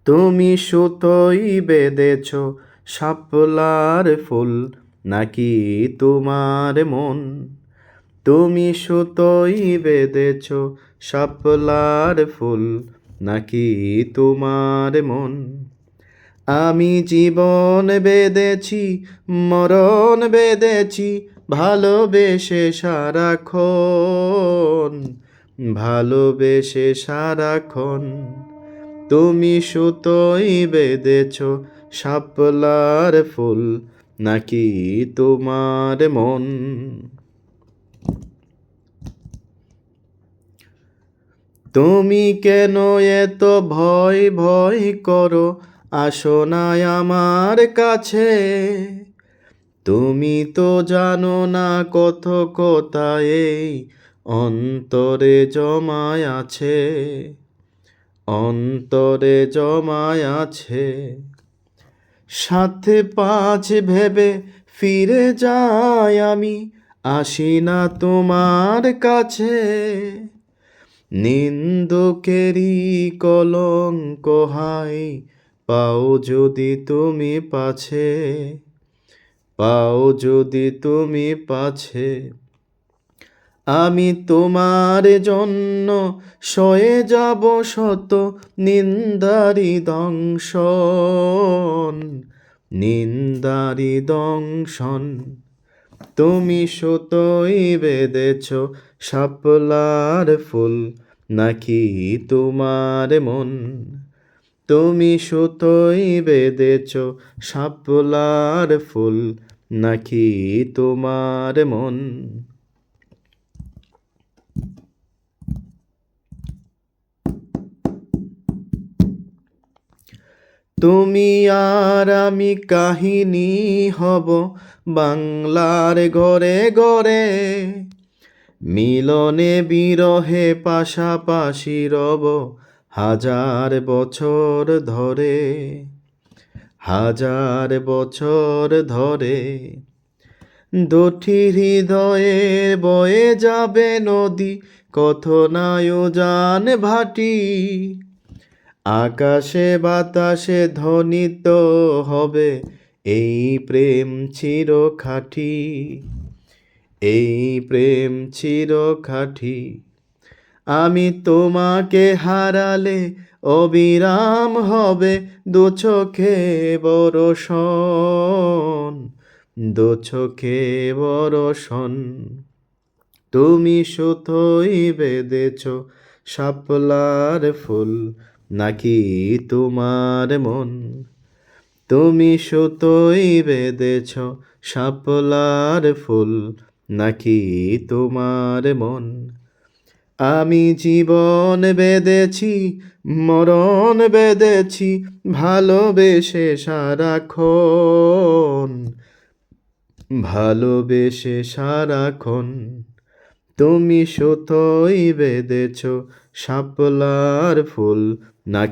তুমি সুতোই বেঁধেছ শাপলার ফুল, নাকি তোমার মন? তুমি সুতোই বেঁধেছ শাপলার ফুল, নাকি তোমার মন? আমি জীবন বেঁধেছি, মরণ বেঁধেছি, ভালোবেসে সারাক্ষণ, ভালোবেসে সারাক্ষণ। তুমি সুতোই বেঁধেছ শাপলার ফুল, নাকি তোমার মন? তুমি কেন এত ভয় ভয় করো, আসো না আমার কাছে? তুমি তো জানো না কত কথা এই অন্তরে জমায় আছে, অন্তরে জমায় আছে। সাথে পাঁচ ভেবে ফিরে যাই আমি, আসি না তোমার কাছে। নিন্দুকেরই কলঙ্ক হাই, পাও যদি তুমি পাছে, পাও যদি তুমি পাছে। আমি তোমার জন্য সয়ে যাব শত নিন্দারি দংশন, নিন্দারি দংশন। তুমি সুতোই বেঁধেছ শাপলার ফুল, নাকি তোমার মন? তুমি সুতোই বেঁধেছ শাপলার ফুল, নাকি তোমার মন? তুমি আর আমি কাহিনী হব বাংলার ঘরে ঘরে, মিলনে বিরহে পাশাপাশি রব হাজার বছর ধরে, হাজার বছর ধরে। দুটি হৃদয়ে বয়ে যাবে নদী, কথনায় জান ভাটি। আকাশে বাতাসে ধ্বনিত হবে এই প্রেম চিরখাঁটি, এই প্রেম চিরখাঁটি। আমি তোমাকে হারালে অবিরাম হবে দু চোখে বরষণ, দু চোখে বরষণ। তুমি সুতোই বেঁধেছ শাপলার ফুল, নাকি তোমার মন? তুমি সুতোই বেঁধেছ শাপলার ফুল, নাকি তোমার মন? আমি জীবন বেঁধেছি, মরণ বেঁধেছি, ভালোবেসে সারাক্ষণ, ভালোবেসে সারাক্ষণ। তুমি সুতোই বেঁধেছ শাপলার ফুল, নাকি